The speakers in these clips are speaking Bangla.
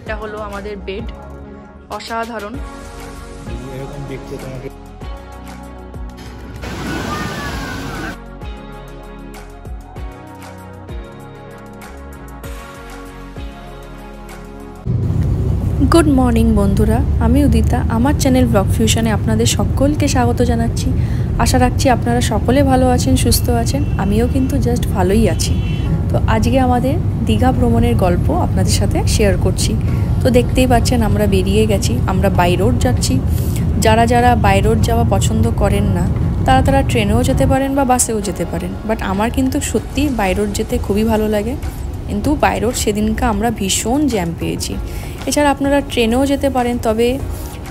এটা হলো আমাদের বেড, অসাধারণ। এরকম দেখতে তোমাকে গুড মর্নিং বন্ধুরা, আমি উদিতা। আমার চ্যানেল ব্লগ ফিউশনে আপনাদের সকলকে স্বাগত জানাচ্ছি। আশা রাখছি আপনারা সকলে ভালো আছেন, সুস্থ আছেন। আমিও কিন্তু জাস্ট ভালোই আছি। তো আজকে আমাদের দীঘা ভ্রমণের গল্প আপনাদের সাথে শেয়ার করছি। তো দেখতেই পাচ্ছেন আমরা বেরিয়ে গেছি, আমরা বাই রোড যাচ্ছি। যারা যারা বাই রোড যাওয়া পছন্দ করেন না তারা ট্রেনেও যেতে পারেন বা বাসেও যেতে পারেন, বাট আমার কিন্তু সত্যি বাই রোড যেতে খুবই ভালো লাগে। কিন্তু বাই রোড সেদিনকে আমরা ভীষণ জ্যাম পেয়েছি। এছাড়া আপনারা ট্রেনেও যেতে পারেন, তবে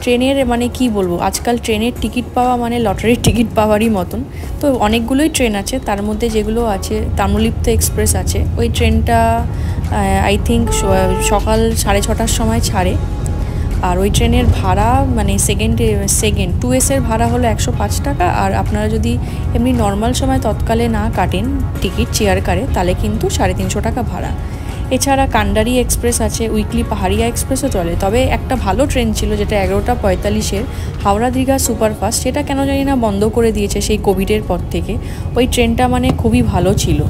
ট্রেনের মানে কি বলবো, আজকাল ট্রেনের টিকিট পাওয়া মানে লটারির টিকিট পাওয়ারই মতন। তো অনেকগুলোই ট্রেন আছে, তার মধ্যে যেগুলো আছে তাম্রলিপ্ত এক্সপ্রেস আছে। ওই ট্রেনটা আই থিঙ্ক সকাল 6:30টার সময় ছাড়ে। আর ওই ট্রেনের ভাড়া মানে সেকেন্ড 2S-এর ভাড়া হলো 105 টাকা। আর আপনারা যদি এমনি নর্মাল সময় তৎকালে না কাটেন টিকিট চেয়ার কারে, তাহলে কিন্তু 350 টাকা ভাড়া। এছাড়া কান্ডারি এক্সপ্রেস আছে, উইকলি পাহাড়িয়া এক্সপ্রেসও চলে। তবে একটা ভালো ট্রেন ছিল যেটা 11:45-এর হাওড়া দীঘা সুপারফাস্ট, সেটা কেন জানি না বন্ধ করে দিয়েছে সেই কোভিডের পর থেকে। ওই ট্রেনটা মানে খুবই ভালো ছিল।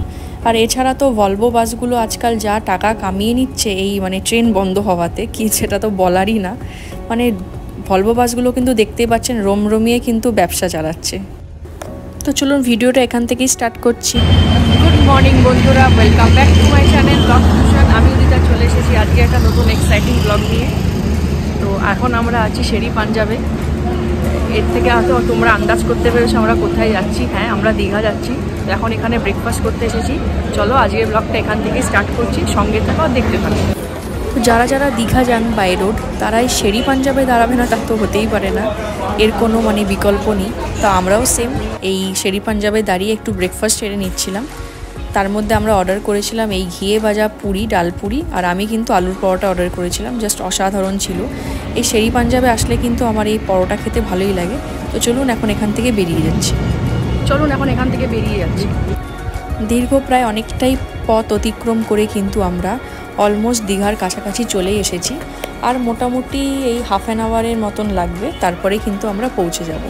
আর এছাড়া তো ভলভো বাসগুলো আজকাল যা টাকা কামিয়ে নিচ্ছে এই মানে ট্রেন বন্ধ হওয়াতে, কি সেটা তো বলারই না। মানে ভলভো বাসগুলো কিন্তু দেখতেই পাচ্ছেন রমরমিয়ে কিন্তু ব্যবসা চালাচ্ছে। তো চলুন ভিডিওটা এখান থেকেই স্টার্ট করছি। গুড মর্নিং বন্ধুরা, welcome back to my channel blog fusion. আমি উদিতা চলে এসেছি আজকে একটা নতুন এক্সাইটিং ব্লগ নিয়ে। তো এখন আমরা আছি শেরি পাঞ্জাবে। এর থেকে হয়তো তোমরা আন্দাজ করতে পেরেছো আমরা কোথায় যাচ্ছি। হ্যাঁ, আমরা দীঘা যাচ্ছি। তো এখন এখানে ব্রেকফাস্ট করতে এসেছি। চলো আজকের ব্লগটা এখান থেকেই স্টার্ট করছি, সঙ্গে থাকো আর দেখতে থাকো। তো যারা যারা দীঘা যান বাই রোড, তারাই শেরি পাঞ্জাবে দাঁড়াবে না তা তো হতেই পারে না, এর কোনো মানে বিকল্প নেই। তো আমরাও সেম এই শেরি পাঞ্জাবে দাঁড়িয়ে একটু ব্রেকফাস্ট সেরে নিচ্ছিলাম। তার মধ্যে আমরা অর্ডার করেছিলাম এই ঘিয়ে ভাজা পুরি, ডাল পুরি, আর আমি কিন্তু আলুর পরোটা অর্ডার করেছিলাম। জাস্ট অসাধারণ ছিল। এই শেরি পাঞ্জাবে আসলে কিন্তু আমার এই পরোটা খেতে ভালোই লাগে। তো চলুন এখন এখান থেকে বেরিয়ে যাচ্ছি। দীর্ঘ প্রায় অনেকটাই পথ অতিক্রম করে কিন্তু আমরা অলমোস্ট দীঘার কাছাকাছি চলে এসেছি। আর মোটামুটি এই হাফ অ্যান আওয়ারের মতন লাগবে, তারপরে কিন্তু আমরা পৌঁছে যাব।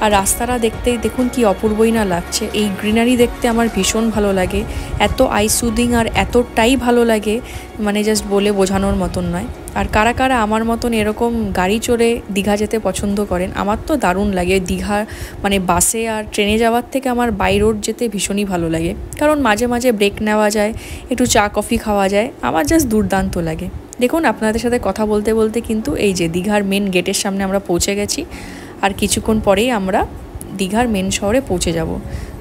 আর রাস্তাটা দেখতে দেখুন কি অপূর্বই না লাগছে। এই গ্রিনারি দেখতে আমার ভীষণ ভালো লাগে, এত আই সুদিং আর এতটাই ভালো লাগে মানে জাস্ট বলে বোঝানোর মতন নয়। আর কারা কারা আমার মতন এরকম গাড়ি চড়ে দীঘা যেতে পছন্দ করেন, আমার তো দারুণ লাগে। দীঘা মানে বাসে আর ট্রেনে যাওয়ার থেকে আমার বাই রোড যেতে ভীষণই ভালো লাগে, কারণ মাঝে মাঝে ব্রেক নেওয়া যায়, একটু চা কফি খাওয়া যায়, আমার জাস্ট দুর্দান্ত লাগে। দেখুন আপনাদের সাথে কথা বলতে বলতে কিন্তু এই যে দীঘার মেন গেটের সামনে আমরা পৌঁছে গেছি। আর কিছুক্ষণ পরেই আমরা দীঘার মেন শহরে পৌঁছে যাব।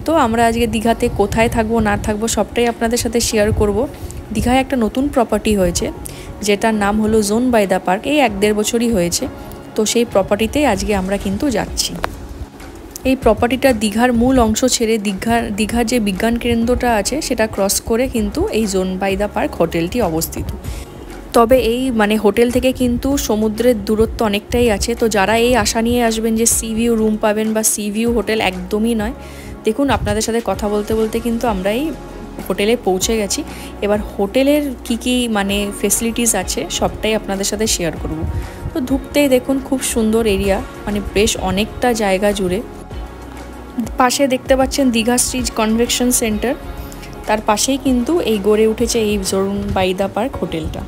তো আমরা আজকে দীঘাতে কোথায় থাকবো না থাকবো সবটাই আপনাদের সাথে শেয়ার করব। দীঘায় একটা নতুন প্রপার্টি হয়েছে যেটার নাম হলো জোন বাই দ্য পার্ক। এই 1-1.5 বছরই হয়েছে। তো সেই প্রপার্টিতেই আজকে আমরা কিন্তু যাচ্ছি। এই প্রপার্টিটা দীঘার মূল অংশ ছেড়ে দীঘার যে বিজ্ঞান কেন্দ্রটা আছে সেটা ক্রস করে কিন্তু এই জোন বাই দ্য পার্ক হোটেলটি অবস্থিত। তবে এই মানে হোটেল থেকে কিন্তু সমুদ্রের দূরত্ব অনেকটাই আছে। তো যারা এই আশা নিয়ে আসবেন যে সি ভিউ রুম পাবেন বা সি ভিউ হোটেল, একদমই নয়। দেখুন আপনাদের সাথে কথা বলতে বলতে কিন্তু আমরা এই হোটেলে পৌঁছে গেছি। এবার হোটেলের কি মানে ফেসিলিটিস আছে সবটাই আপনাদের সাথে শেয়ার করব। তো ঢুকতেই দেখুন খুব সুন্দর এরিয়া, মানে বেশ অনেকটা জায়গা জুড়ে। পাশে দেখতে পাচ্ছেন দীঘা স্ট্রিট কনভেনশন সেন্টার, তার পাশেই কিন্তু এই গড়ে উঠেছে এই জোন বাই দ্য পার্ক হোটেলটা।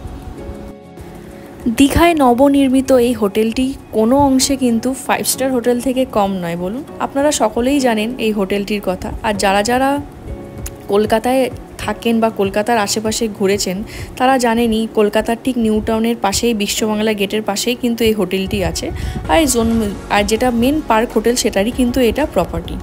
দীঘায় নবনির্মিত এই হোটেলটি কোনো অংশে কিন্তু 5 স্টার হোটেল থেকে কম নয়। বলুন, আপনারা সকলেই জানেন এই হোটেলটির কথা। আর যারা যারা কলকাতায় থাকেন বা কলকাতার আশেপাশে ঘুরেছেন তারা জানেনই, কলকাতার ঠিক নিউ টাউনের পাশেই বিশ্ববাংলা গেটের পাশেই কিন্তু এই হোটেলটি আছে। আর যেটা মেন পার্ক হোটেল সেটারই কিন্তু এটা প্রপার্টি।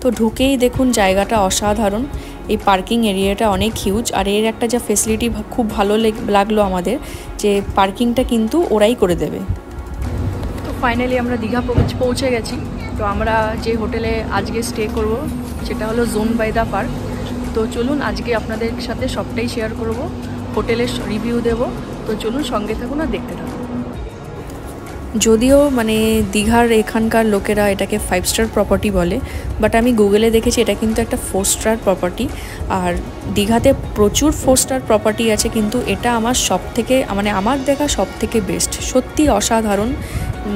তো ঢুকেই দেখুন জায়গাটা অসাধারণ। এই পার্কিং এরিয়াটা অনেক হিউজ। আর এর একটা যা ফেসিলিটি খুব ভালো লাগলো আমাদের, যে পার্কিংটা কিন্তু ওরাই করে দেবে। তো ফাইনালি আমরা দীঘা পৌঁছে গেছি। তো আমরা যে হোটেলে আজকে স্টে করব সেটা হলো জোন বাই দ্য পার্ক। তো চলুন আজকে আপনাদের সাথে সবটাই শেয়ার করব, হোটেলের রিভিউ দেব। তো চলুন সঙ্গে থাকুন আর দেখতে থাকুন। যদিও মানে দীঘার এখানকার লোকেরা এটাকে 5 স্টার প্রপার্টি বলে, বাট আমি গুগলে দেখেছি এটা কিন্তু একটা 4 স্টার প্রপার্টি। আর দীঘাতে প্রচুর 4 স্টার প্রপার্টি আছে, কিন্তু এটা আমার আমার দেখা সব থেকে বেস্ট। সত্যি অসাধারণ,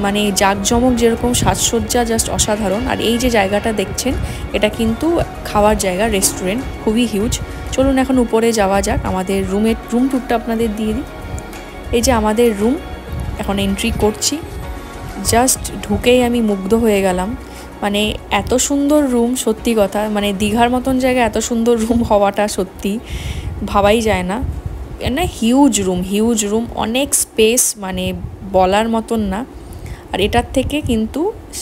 মানে জাঁকজমক যেরকম, সাজসজ্জা জাস্ট অসাধারণ। আর এই যে জায়গাটা দেখছেন এটা কিন্তু খাওয়ার জায়গা, রেস্টুরেন্ট, খুবই হিউজ। চলুন এখন উপরে যাওয়া যাক, আমাদের রুম ট্যুরটা আপনাদের দিয়ে দিই। এই যে আমাদের রুম, এখন এন্ট্রি করছি। জাস্ট ঢুকেই আমি মুগ্ধ হয়ে গেলাম, মানে এত সুন্দর রুম, সত্যি কথা, মানে দীঘার মতন জায়গায় এত সুন্দর রুম হওয়াটা সত্যি ভাবাই যায় না। হিউজ রুম, অনেক স্পেস, মানে বলার মতন না। আর এটার থেকে কিন্তু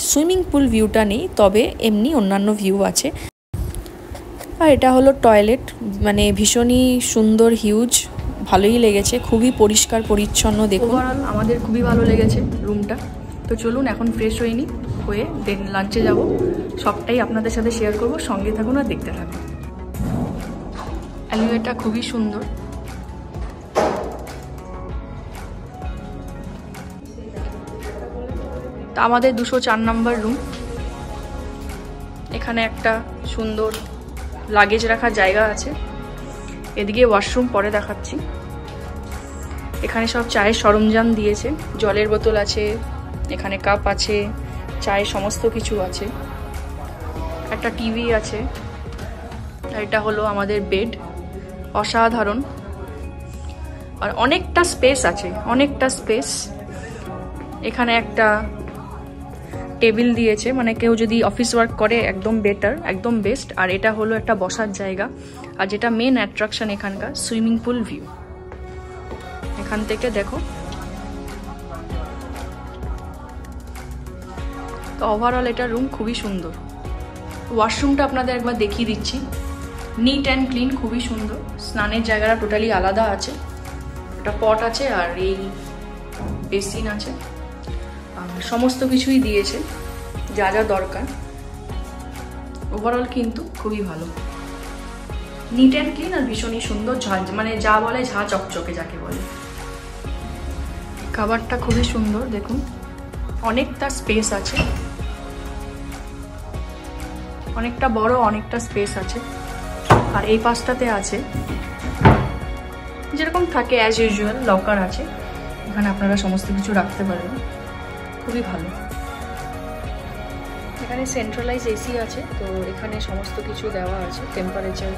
সুইমিং পুল ভিউটা নেই, তবে এমনি অন্যান্য ভিউ আছে। আর এটা হলো টয়লেট, মানে ভীষণই সুন্দর, হিউজ, ভালোই লেগেছে, খুবই পরিষ্কার পরিচ্ছন্ন। দেখুন ওভারঅল আমাদের খুবই ভালো লেগেছে রুমটা। তো চলুন এখন ফ্রেশ হয়ে দেন লাঞ্চে যাব, সবটাই আপনাদের সাথে শেয়ার করব, সঙ্গে থাকুন আর দেখতে থাকুন। অ্যালিওয়েটা খুবই সুন্দর। তা আমাদের 204 নম্বর রুম। এখানে একটা সুন্দর লাগেজ রাখার জায়গা আছে, এদিকে ওয়াশরুম পরে দেখাচ্ছি। এখানে সব চায়ের সরঞ্জাম দিয়েছে, জলের বোতল আছে, এখানে কাপ আছে, চায়ের সমস্ত কিছু আছে, একটা টিভি আছে। আর এটা হলো আমাদের বেড, অসাধারণ। আর অনেকটা স্পেস আছে, অনেকটা স্পেস। এখানে একটা টেবিল দিয়েছে, মানে কেউ যদি অফিস ওয়ার্ক করে একদম বেটার, একদম বেস্ট। আর এটা হলো একটা বসার জায়গা। আর যেটা মেন অ্যাট্রাকশন এখানকার, সুইমিং পুল ভিউ। এখান থেকে দেখো। তো ওভারঅল এটা রুম খুবই সুন্দর। ওয়াশরুমটা আপনাদের একবার দেখিয়ে দিচ্ছি, নিট অ্যান্ড ক্লিন, খুবই সুন্দর। স্নানের জায়গাটা টোটালি আলাদা আছে, একটা পট আছে আর এই বেসিন আছে, আর সমস্ত কিছুই দিয়েছে যা যা দরকার। ওভারঅল কিন্তু খুবই ভালো, নিট অ্যান্ড ক্লিন আর ভীষণই সুন্দর, মানে যা বলে ঝা চকচকে যাকে বলে। খাবারটা খুবই সুন্দর, দেখুন অনেকটা স্পেস আছে, অনেকটা বড়, অনেকটা স্পেস আছে। আর এই পাশটাতে আছে যেরকম থাকে অ্যাজ ইউজুয়াল, লকার আছে, এখানে আপনারা সমস্ত কিছু রাখতে পারবেন, খুবই ভালো। এখানে সেন্ট্রালাইজ এসি আছে, তো এখানে সমস্ত কিছু দেওয়া আছে, টেম্পারেচার।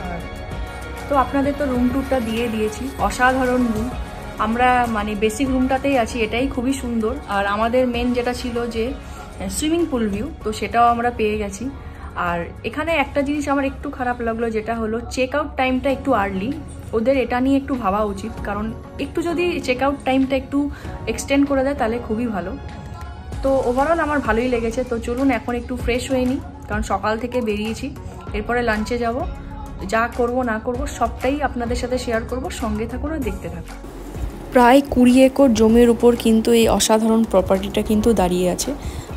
আর তো আপনাদের তো রুম ট্যুরটা দিয়ে দিয়েছি, অসাধারণ রুম। আমরা মানে বেসিক রুমটাতেই আছি, এটাই খুবই সুন্দর। আর আমাদের মেন যেটা ছিল যে সুইমিং পুল ভিউ, তো সেটাও আমরা পেয়ে গেছি। আর এখানে একটা জিনিস আমার একটু খারাপ লাগলো, যেটা হলো চেক আউট টাইমটা একটু আর্লি। ওদের এটা নিয়ে একটু ভাবা উচিত, কারণ একটু যদি চেক আউট টাইমটা একটু এক্সটেন্ড করে দেয় তাহলে খুবই ভালো। তো ওভারঅল আমার ভালোই লেগেছে। তো চলুন এখন একটু ফ্রেশ হয়ে নিই, কারণ সকাল থেকে বেরিয়েছি, এরপরে লাঞ্চে যাব। যা করব না করব সবটাই আপনাদের সাথে শেয়ার করব, সঙ্গে থাকুন আর দেখতে থাকুন। প্রায় 20 একর জমির উপর কিন্তু এই অসাধারণ প্রপার্টিটা কিন্তু দাঁড়িয়ে আছে।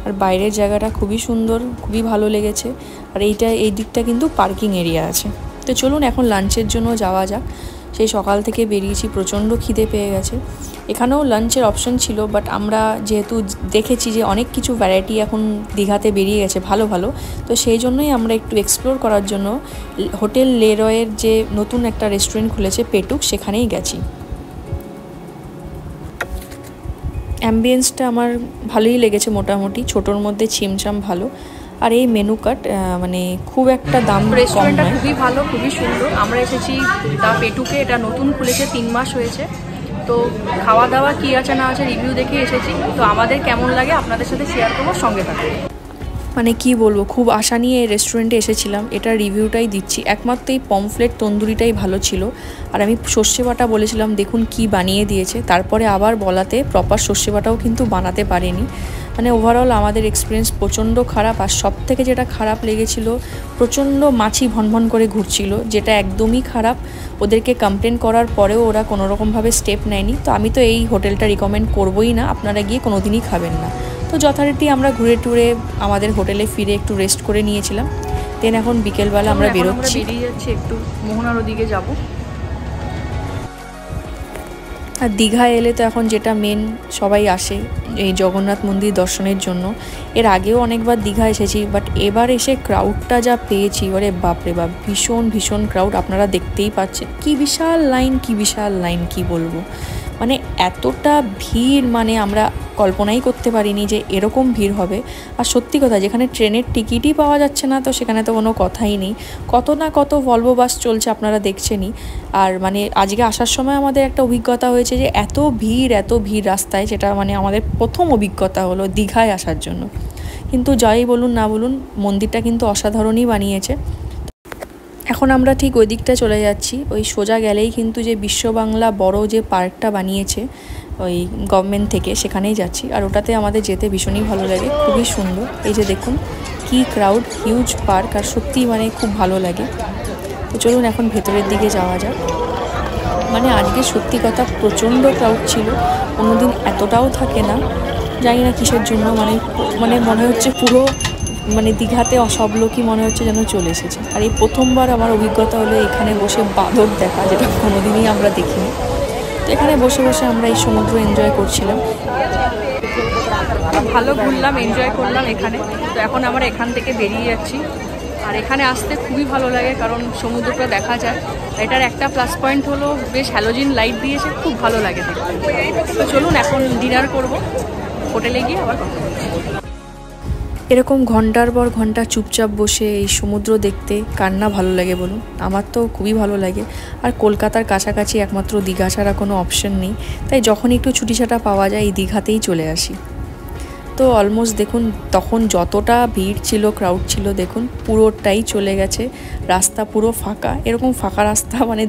আর বাইরের জায়গাটা খুবই সুন্দর, খুবই ভালো লেগেছে। আর এই দিকটা কিন্তু পার্কিং এরিয়া আছে। তো চলুন এখন লাঞ্চের জন্য যাওয়া যাক। সেই সকাল থেকে বেরিয়েছি, প্রচণ্ড খিদে পেয়ে গেছে। এখানেও লাঞ্চের অপশন ছিল, বাট আমরা যেহেতু দেখেছি যে অনেক কিছু ভ্যারাইটি এখন দীঘাতে বেরিয়ে গেছে ভালো ভালো, তো সেই জন্যই আমরা একটু এক্সপ্লোর করার জন্য হোটেল লেরয়ের যে নতুন একটা রেস্টুরেন্ট খুলেছে পেটুক, সেখানেই গেছি। অ্যাম্বিয়েন্সটা আমার ভালোই লেগেছে, মোটামুটি ছোটোর মধ্যে ছিমছাম ভালো। আর এই মেনু কার্ড মানে খুব একটা দাম, রেস্টুরেন্টটা খুবই ভালো, খুবই সুন্দর। আমরা এসেছি দা পেটুকে, এটা নতুন খুলেছে, 3 মাস হয়েছে। তো খাওয়া দাওয়া কী আছে না আছে রিভিউ দেখে এসেছি, তো আমাদের কেমন লাগে আপনাদের সাথে শেয়ার করবো, সঙ্গে থাকবে। মানে কি বলবো, খুব আশা নিয়ে এই রেস্টুরেন্টে এসেছিলাম, এটা রিভিউটাই দিচ্ছি। একমাত্র এই পমফ্লেট তন্দুরিটাই ভালো ছিল। আর আমি সর্ষে বাটা বলেছিলাম, দেখুন কি বানিয়ে দিয়েছে। তারপরে আবার বলাতে প্রপার সর্ষে বাটাও কিন্তু বানাতে পারেনি। মানে ওভারঅল আমাদের এক্সপিরিয়েন্স প্রচণ্ড খারাপ। আর সব থেকে যেটা খারাপ লেগেছিল, প্রচণ্ড মাছি ভনভন করে ঘুরছিল, যেটা একদমই খারাপ। ওদেরকে কমপ্লেন করার পরেও ওরা কোনোরকমভাবে স্টেপ নেয়নি। তো আমি তো এই হোটেলটা রিকমেন্ড করবোই না, আপনারা গিয়ে কোনোদিনই খাবেন না। তো যথারীতি আমরা ঘুরে টুরে আমাদের হোটেলে ফিরে একটু রেস্ট করে নিয়েছিলাম। দেন এখন বিকেলবেলা আমরা বেরিয়ে যাচ্ছি, একটু মোহনার ওদিকে যাব। আর দীঘা এলে তো এখন যেটা মেন সবাই আসে এই জগন্নাথ মন্দির দর্শনের জন্য। এর আগেও অনেকবার দীঘা এসেছি, বাট এবার এসে ক্রাউডটা যা পেয়েছি, ওরে বাপরে বাপ, ভীষণ ভীষণ ক্রাউড। আপনারা দেখতেই পাচ্ছেন কি বিশাল লাইন, কি বিশাল লাইন, কি বলবো, মানে এতটা ভিড়, মানে আমরা কল্পনাই করতে পারিনি যে এরকম ভিড় হবে। আর সত্যি কথা, যেখানে ট্রেনের টিকিটই পাওয়া যাচ্ছে না, তো সেখানে তো কোনো কথাই নেই। কত না কত ভলভো বাস চলছে, আপনারা দেখছেনই। আর মানে আজকে আসার সময় আমাদের একটা অভিজ্ঞতা হয়েছে যে এত ভিড় রাস্তায়, যেটা মানে আমাদের প্রথম অভিজ্ঞতা হলো দীঘায় আসার জন্য। কিন্তু যাই বলুন না বলুন, মন্দিরটা কিন্তু অসাধারণই বানিয়েছে। এখন আমরা ঠিক ওই দিকটা চলে যাচ্ছি। ওই সোজা গেলেই কিন্তু যে বিশ্ব বাংলা বড় যে পার্কটা বানিয়েছে ওই গভর্নমেন্ট থেকে, সেখানেই যাচ্ছি। আর ওটাতে আমাদের যেতে ভীষণই ভালো লাগে, খুবই সুন্দর। এই যে দেখুন কি ক্রাউড, হিউজ পার্ক, আর সত্যিই মানে খুব ভালো লাগে। তো চলুন এখন ভেতরের দিকে যাওয়া যাক। মানে আজকে সত্যি কথা প্রচণ্ড ক্রাউড ছিল, অন্যদিন এতটাও থাকে না, জানি না কিসের জন্য। মানে মনে হচ্ছে পুরো মানে দীঘাতে সব লোকই মনে হচ্ছে যেন চলে এসেছে। আর এই প্রথমবার আমার অভিজ্ঞতা হলো এখানে বসে বাঁদর দেখা, যেটা কোনোদিনই আমরা দেখিনি। তো এখানে বসে বসে আমরা এই সমুদ্র এনজয় করছিলাম, ভালো ঘুরলাম, এনজয় করলাম এখানে। তো এখন আমরা এখান থেকে বেরিয়ে যাচ্ছি। আর এখানে আসতে খুবই ভালো লাগে, কারণ সমুদ্রটা দেখা যায়। এটার একটা প্লাস পয়েন্ট হলো বেশ হ্যালোজিন লাইট দিয়েছে, খুব ভালো লাগে দেখতে। তো চলুন এখন ডিনার করব, হোটেলে গিয়ে আবার কথা বলছি। এরকম ঘন্টার পর ঘন্টা চুপচাপ বসে এই সমুদ্র দেখতে কার না ভালো লাগে বলুন? আমার তো খুবই ভালো লাগে। আর কলকাতার কাছাকাছি একমাত্র দীঘা ছাড়া কোনো অপশন নেই, তাই যখন একটু ছুটিছাটা পাওয়া যায় এই দীঘাতেই চলে আসি। তো অলমোস্ট দেখুন, তখন যতটা ভিড় ছিল, ক্রাউড ছিল, দেখুন পুরোটাই চলে গেছে, রাস্তা পুরো ফাঁকা। এরকম ফাঁকা রাস্তা মানে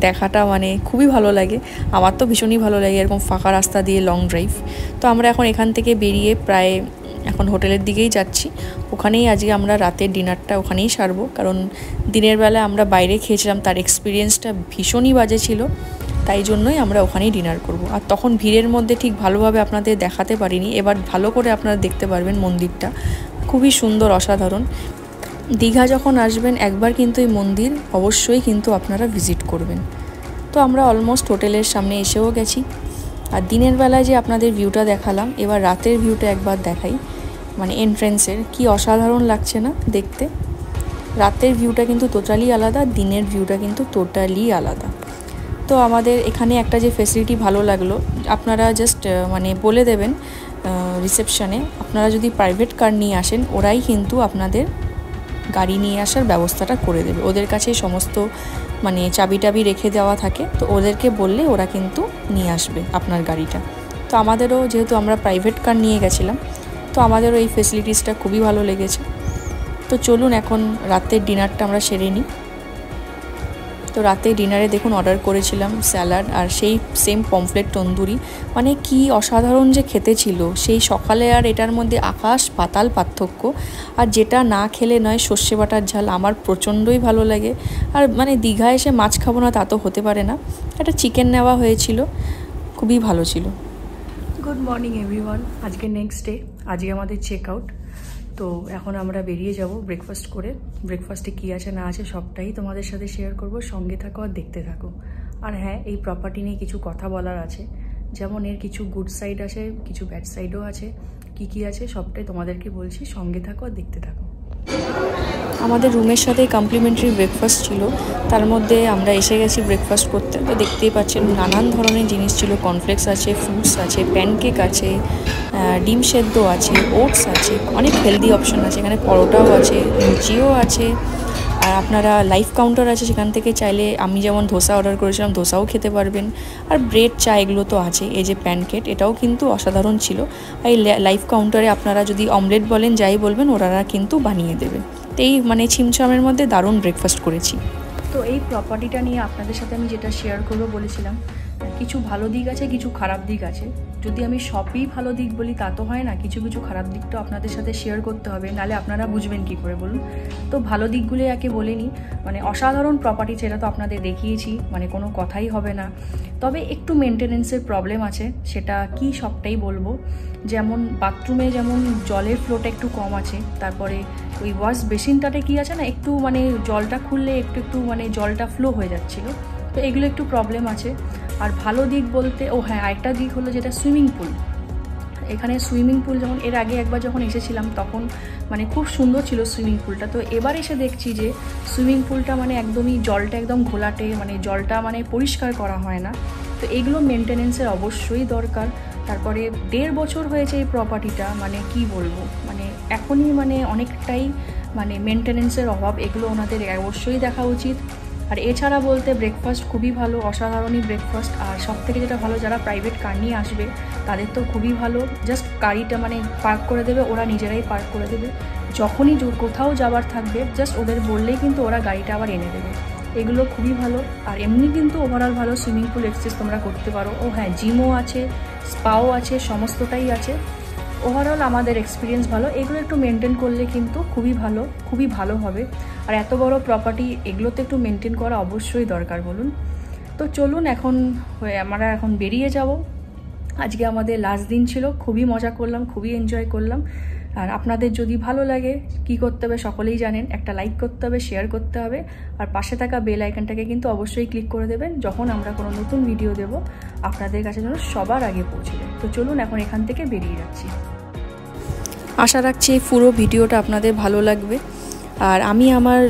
দেখাটা মানে খুবই ভালো লাগে। আমার তো ভীষণই ভালো লাগে এরকম ফাঁকা রাস্তা দিয়ে লং ড্রাইভ। তো আমরা এখন এখান থেকে বেরিয়ে প্রায় এখন হোটেলের দিকেই যাচ্ছি। ওখানেই আজকে আমরা রাতের ডিনারটা ওখানেই সারবো, কারণ দিনের বেলা আমরা বাইরে খেয়েছিলাম, তার এক্সপিরিয়েন্সটা ভীষণই বাজে ছিল, তাই জন্যই আমরা ওখানেই ডিনার করব। আর তখন ভিড়ের মধ্যে ঠিক ভালোভাবে আপনাদের দেখাতে পারিনি, এবার ভালো করে আপনারা দেখতে পারবেন। মন্দিরটা খুবই সুন্দর, অসাধারণ। দীঘা যখন আসবেন একবার কিন্তু এই মন্দির অবশ্যই কিন্তু আপনারা ভিজিট করবেন। তো আমরা অলমোস্ট হোটেলের সামনে এসেও গেছি। আর দিনের বেলায় যে আপনাদের ভিউটা দেখালাম, এবার রাতের ভিউটা একবার দেখাই। মানে এন্ট্রেন্সের কি অসাধারণ লাগছে না দেখতে? রাতের ভিউটা কিন্তু টোটালি আলাদা, দিনের ভিউটা কিন্তু টোটালি আলাদা। তো আমাদের এখানে একটা যে ফেসিলিটি ভালো লাগলো, আপনারা জাস্ট মানে বলে দেবেন রিসেপশনে, আপনারা যদি প্রাইভেট কার নিয়ে আসেন, ওরাই কিন্তু আপনাদের গাড়ি নিয়ে আসার ব্যবস্থাটা করে দেবে। ওদের কাছে সমস্ত মানে চাবি টাবি রেখে দেওয়া থাকে, তো ওদেরকে বললে ওরা কিন্তু নিয়ে আসবে আপনার গাড়িটা। তো আমাদেরও যেহেতু আমরা প্রাইভেট কার নিয়ে গেছিলাম, তো আমাদেরও এই ফেসিলিটিসটা খুবই ভালো লেগেছে। তো চলুন এখন রাতের ডিনারটা আমরা সেরে নিই। তো রাতে ডিনারে দেখুন অর্ডার করেছিলাম স্যালাড আর সেই সেম পমফ্লেট তন্দুরি। মানে কি অসাধারণ যে খেতে ছিল সেই সকালে, আর এটার মধ্যে আকাশ পাতাল পার্থক্য। আর যেটা না খেলে নয় সর্ষে বাটার ঝাল, আমার প্রচণ্ডই ভালো লাগে। আর মানে দীঘা এসে মাছ খাবো না তা তো হতে পারে না। একটা চিকেন নেওয়া হয়েছিল, খুবই ভালো ছিল। গুড মর্নিং এভরিওয়ান, আজকে নেক্সট ডে, আজকে আমাদের চেক আউট। তো এখন আমরা বেরিয়ে যাব ব্রেকফাস্ট করে। ব্রেকফাস্টে কী আছে না আছে সবটাই তোমাদের সাথে শেয়ার করব, সঙ্গে থাকো আর দেখতে থাকো। আর হ্যাঁ, এই প্রপার্টি নিয়ে কিছু কথা বলার আছে, যেমন এর কিছু গুড সাইড আছে, কিছু ব্যাড সাইডও আছে। কি আছে সবটাই তোমাদেরকে বলছি, সঙ্গে থাকো আর দেখতে থাকো। আমাদের রুমের সাথে কমপ্লিমেন্টারি ব্রেকফাস্ট ছিল, তার মধ্যে আমরা এসে গেছি ব্রেকফাস্ট করতে। তো দেখতেই পাচ্ছেন নানান ধরনের জিনিস ছিল, কর্নফ্লেক্স আছে, ফ্রুটস আছে, প্যানকেক আছে, ডিম সেদ্ধ আছে, ওটস আছে, অনেক হেলদি অপশন আছে। এখানে পরোটাও আছে, লুচিও আছে। আর আপনারা লাইফ কাউন্টার আছে, সেখান থেকে চাইলে আমি যেমন ধোসা অর্ডার করেছিলাম ধোসাও খেতে পারবেন। আর ব্রেড চা এগুলো তো আছে। এই যে প্যানকেক, এটাও কিন্তু অসাধারণ ছিল। আর এই লাইফ কাউন্টারে আপনারা যদি অমলেট বলেন, যাই বলবেন ওনারা কিন্তু বানিয়ে দেবে। তো এই মানে ছিমছামের মধ্যে দারুণ ব্রেকফাস্ট করেছি। তো এই প্রপার্টিটা নিয়ে আপনাদের সাথে আমি যেটা শেয়ার করবো বলেছিলাম, কিছু ভালো দিক আছে, কিছু খারাপ দিক আছে। যদি আমি সবই ভালো দিক বলি তা তো হয় না, কিছু কিছু খারাপ দিকটা আপনাদের সাথে শেয়ার করতে হবে, নাহলে আপনারা বুঝবেন কি করে বলুন। তো ভালো দিকগুলো একে বলে নিই। মানে অসাধারণ প্রপার্টি, সেটা তো আপনাদের দেখিয়েছি, মানে কোনো কথাই হবে না। তবে একটু মেনটেনেন্সের প্রবলেম আছে, সেটা কি সবটাই বলবো। যেমন বাথরুমে যেমন জলের ফ্লোটা একটু কম আছে, তারপরে ওই ওয়াশ বেসিনটাতে কি আছে না, একটু মানে জলটা খুললে একটু মানে জলটা ফ্লো হয়ে যাচ্ছিলো, তো এগুলো একটু প্রবলেম আছে। আর ভালো দিক বলতে হ্যাঁ আরেকটা দিক হলো যেটা সুইমিং পুল। এখানে সুইমিং পুল যেমন এর আগে একবার যখন এসেছিলাম তখন মানে খুব সুন্দর ছিল সুইমিং পুলটা, তো এবার এসে দেখছি যে সুইমিং পুলটা মানে একদমই জলটা একদম ঘোলাটে, মানে জলটা মানে পরিষ্কার করা হয় না। তো এগুলো মেনটেনেন্সের অবশ্যই দরকার। তারপরে 1.5 বছর হয়েছে এই প্রপার্টিটা, মানে কি বলবো, মানে এখনই মানে অনেকটাই মানে মেনটেনেন্সের অভাব, এগুলো ওনাদের অবশ্যই দেখা উচিত। আর এছাড়া বলতে ব্রেকফাস্ট খুবই ভালো, অসাধারণই ব্রেকফাস্ট। আর সব থেকে যেটা ভালো, যারা প্রাইভেট কার নিয়ে আসবে তাদের তো খুবই ভালো, জাস্ট গাড়িটা মানে পার্ক করে দেবে, ওরা নিজেরাই পার্ক করে দেবে। যখনই কোথাও যাবার থাকবে জাস্ট ওদের বললেই কিন্তু ওরা গাড়িটা আবার এনে দেবে, এগুলো খুবই ভালো। আর এমনি কিন্তু ওভারঅল ভালো, সুইমিং পুল এক্সারসাইজ তোমরা করতে পারো। হ্যাঁ জিমও আছে, স্পাও আছে, সমস্তটাই আছে। ওভারঅল আমাদের এক্সপিরিয়েন্স ভালো, এগুলো একটু মেনটেন করলে কিন্তু খুবই ভালো হবে। আর এত বড় প্রপার্টি, এগুলো তো একটু মেনটেন করা অবশ্যই দরকার বলুন। তো চলুন আমরা এখন বেরিয়ে যাব। আজকে আমাদের লাস্ট দিন ছিল, খুবই মজা করলাম, খুবই এনজয় করলাম। আর আপনাদের যদি ভালো লাগে কি করতে হবে সকলেই জানেন, একটা লাইক করতে হবে, শেয়ার করতে হবে, আর পাশে থাকা বেল আইকনটাকে কিন্তু অবশ্যই ক্লিক করে দেবেন, যখন আমরা কোনো নতুন ভিডিও দেব আপনাদের কাছে যেন সবার আগে পৌঁছে যায়। তো চলুন এখন এখান থেকে বেরিয়ে যাচ্ছি। আশা রাখছি এই পুরো ভিডিওটা আপনাদের ভালো লাগবে, আর আমি আমার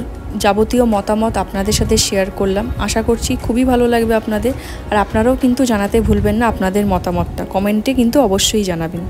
যাবতীয় মতামত আপনাদের সাথে শেয়ার করলাম। আশা করছি খুবই ভালো লাগবে আপনাদের, আর আপনারাও কিন্তু জানাতে ভুলবেন না আপনাদের মতামতটা, কমেন্টে কিন্তু অবশ্যই জানাবেন।